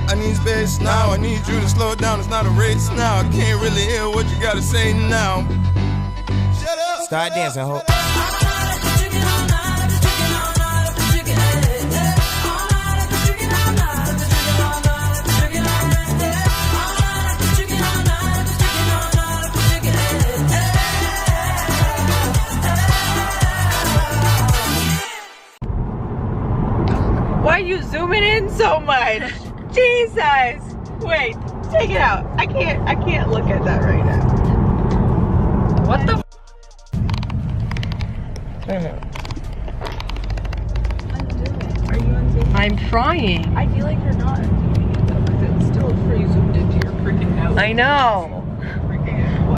I need space now. I need you to slow it down. It's not a race now. I can't really hear what you gotta say now. Shut up. Start dancing, ho. Why are you zooming in so much? Jesus! Wait, take it out. I can't look at that right now. What the Are you unzoomed? I'm trying. I feel like you're not unzooming it though, because it's still pretty zoomed into your freaking nose. I know. Freaking.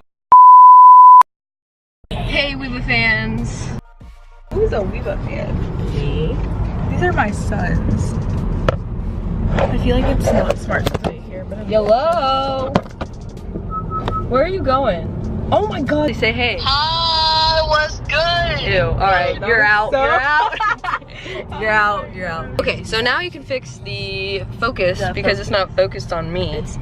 Hey, Weeba fans. Who's a Weeba fan? Me. These are my sons. I feel like it's not smart to say here, but I'm Hello. Where are you going? Oh my god. They say hey. Hi, what's good? Ew. Alright, you're out. so- You're out. You're out. You're out. Okay, so now you can fix the focus because it's not focused on me. It's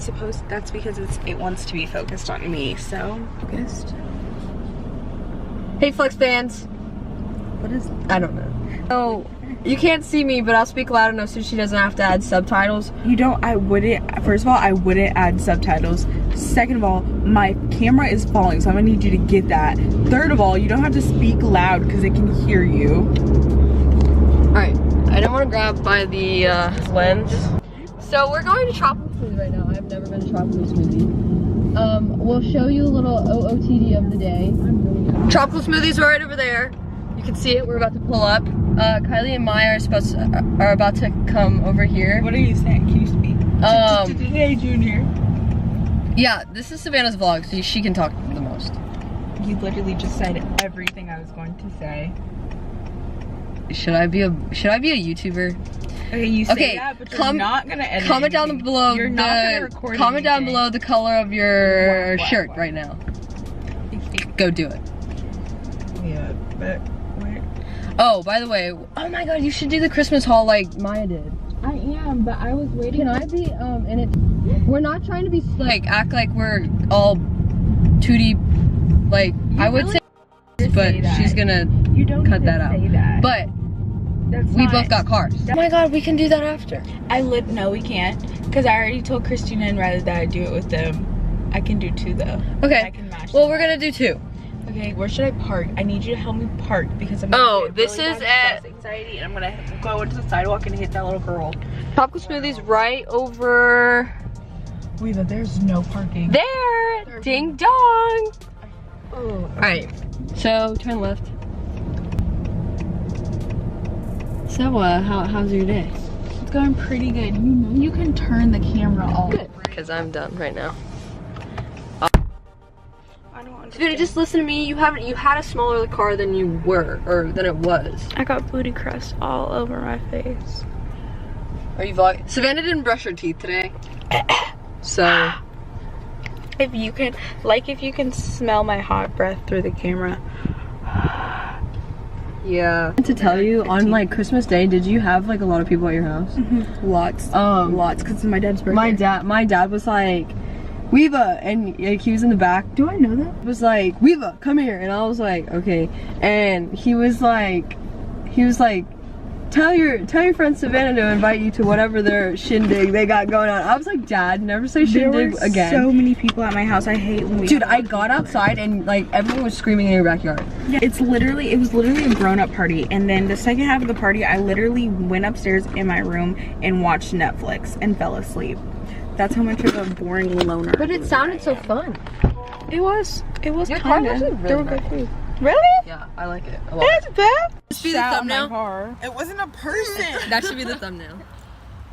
supposed. That's because it wants to be focused on me. So focused. Hey, Flex fans. What is? I don't know. Oh, you can't see me, but I'll speak loud enough so she doesn't have to add subtitles. You don't. I wouldn't. First of all, I wouldn't add subtitles. Second of all, my camera is falling, so I'm gonna need you to get that. Third of all, you don't have to speak loud because it can hear you. Alright, I don't want to grab by the lens. So we're going to Tropical Smoothie right now. I've never been to Tropical Smoothie. We'll show you a little OOTD of the day. Tropical Smoothie's right over there. You can see it. We're about to pull up. Kylie and Maya are about to come over here. What are you saying? Can you speak? Today, Junior. Yeah, this is Savannah's vlog, so she can talk the most. You literally just said everything I was going to say. Should I be a YouTuber? Okay, you say that, but you're not gonna edit. Comment down anything. below. You're not gonna record. Comment down anything. below the color of your What? shirt right now. Go do it. Yeah, but wait. Oh, by the way, oh my god, you should do the Christmas haul like Maya did. I am, but I was waiting. Can I be in it? We're not trying to be like act like we're all 2D. Like I would say, but she's gonna You don't cut need to that out. say that. But That's we not- both got cars. Oh my god, we can do that after. No, we can't, because I already told Christina and Riley that I'd do it with them. I can do two though. Okay. I can match Well, them. we're gonna do two. Okay, where should I park? I need you to help me park because I'm. Oh, this is at anxiety, and I'm gonna go into the sidewalk and hit that little girl. Tropical Smoothies right over Wait, but there's no parking. there. Ding dong. Oh. All right. So turn left. So how's your day? It's going pretty good. You know you can turn the camera all Good. Because I'm done right now. I don't understand. Savannah, just listen to me. You had a smaller car than you were, or than it was. I got booty crust all over my face. Are you vlogging? Savannah didn't brush her teeth today. So If you can smell my hot breath through the camera. yeah. To tell you, on like Christmas Day, did you have like a lot of people at your house? Lots. Lots, because it's my dad's birthday. My dad was like, Weeba, and like he was in the back. Do I know that? Was like, Weeba, come here, and I was like, okay. And he was like, tell your friend Savannah to invite you to whatever their shindig they got going on. I was like, Dad, never say shindig There were again. so many people at my house. I hate when we. Dude, I got outside and like everyone was screaming in your backyard. Yeah, it was literally a grown-up party, and then the second half of the party, I literally went upstairs in my room and watched Netflix and fell asleep. That's how much of a boring loner. But it sounded so fun. It was Your car kind was of. really There were nice. good food. Really? Yeah, I like it a lot. That's bad. This should be the thumbnail. It wasn't a person. That should be the thumbnail.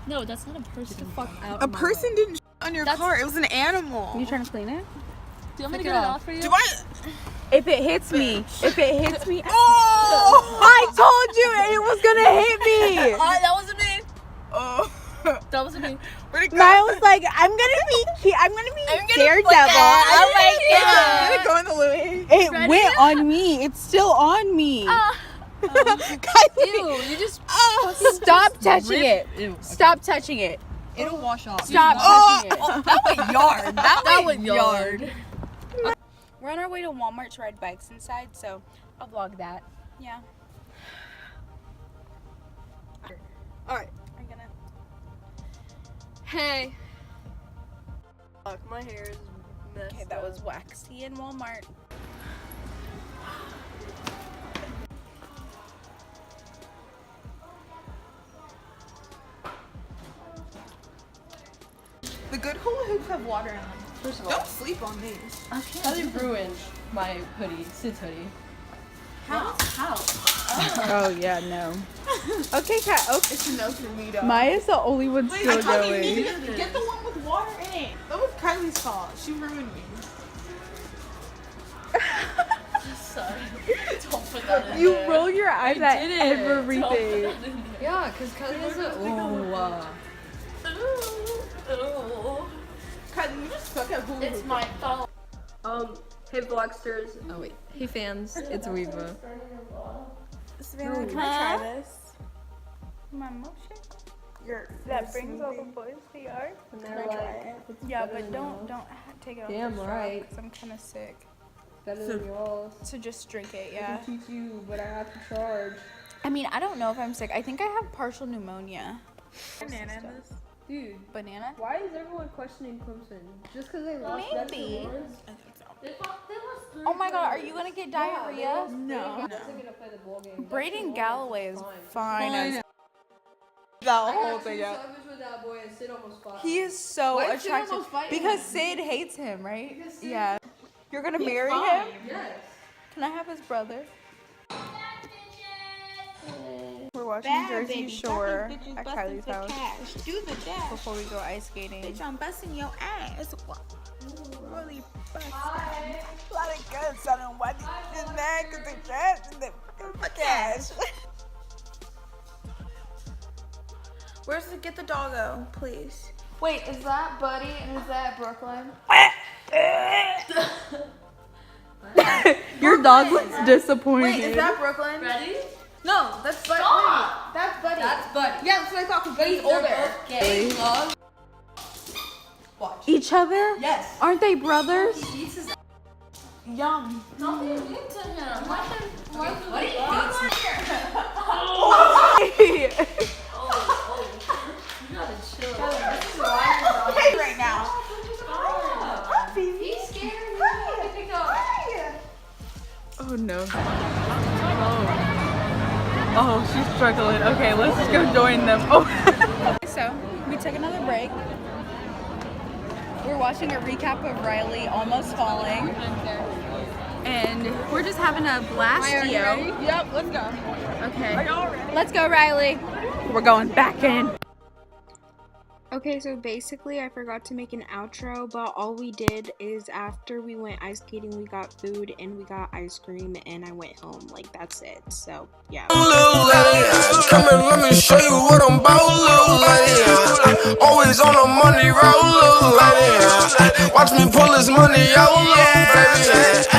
No, that's not a person. A person didn't on your car. It was an animal. You trying to clean it? Do you want me to get it off for you? Do I? If it hits me, oh! I told you it was gonna hit me. That wasn't me. Oh. That wasn't me. Where'd it go? Maya was like, I'm gonna be daredevil. Oh my god. Did it go in the Louis? It went on me. It's still on me. Kylie, Ew, you just stop touching it. Ew. Stop touching it. It'll wash off. Stop. That went yard. That went yard. We're on our way to Walmart to ride bikes inside, so I'll vlog that. Yeah. Alright. I'm gonna. Hey. Fuck, my hair is messed Okay, that was waxy in Walmart. The good hula hoops have water in them. First of all, Don't sleep on these. Kelly ruined my hoodie, Sid's hoodie. How? Oh yeah, no. Okay, Kat. Okay. It's a no for me, though. Maya's the only one Wait, still I told you going. immediately. Get the one with water in it. That was Kylie's fault. She ruined me. Sorry. Don't put that in You there. roll your eyes at Did it. everything. Don't put that in there. Yeah, because Kelly doesn't. Kylie, you just suck at hula hoops. It's my fault. Hey vlogsters. Oh wait. Hey fans. It's Weeva. Savannah, can I try this? My milkshake? That brings all the boys to the yard. And they're like, Yeah, but don't take it off Damn the straw, right. 'cause I'm kind of sick. better than y'all. So just drink it, yeah. Teach you, but I have to charge. I mean, I don't know if I'm sick. I think I have partial pneumonia. Banana in this. Dude, Banana? why is everyone questioning Clemson? Just because they lost Maybe. Lawrence? Oh my god, are you gonna get diarrhea? No. They're gonna play the bowl game. Braden Galloway is fine. Fine. as- The I whole got thing two up. suckers with that boy and Sid almost fought. He is so Why did Sid attractive. almost fight Because him? Sid hates him, right? Because Sid- Yeah. You're gonna marry fine. him? Yes. Can I have his brother? We're watching Jersey Shore at Kylie's house Do the dash. before we go ice skating. Bitch, I'm busting your ass. Really busting. A lot of guns on them. Why did you do that? Because they trash and they cash. Where's the get the doggo, please? Wait, is that Buddy and is that Brooklyn? Your dog looks disappointed. Wait, is that Brooklyn? Ready? No, that's Buddy. Stop! That's Buddy. That's Buddy. Yeah, that's what I thought, because Buddy's older. Gay vlog. Watch. each other? Yes. Aren't they brothers? He eats his Yum. Don't be mean to him. Let him. Buddy hates me. You gotta chill. Right now. He's scared. Oh no. Oh, she's struggling. Okay, let's just go join them. Oh. So, we took another break. We're watching a recap of Riley almost falling. And we're just having a blast. Yep, let's go. Okay. Are y'all ready? Let's go, Riley. We're going back in. Okay, so basically I forgot to make an outro, but all we did is after we went ice skating, we got food and we got ice cream and I went home. Like, that's it. So, yeah. Little lady, come and let me show you what I'm about, little lady. Always on the money roll, little lady. Watch me pull this money out, little baby.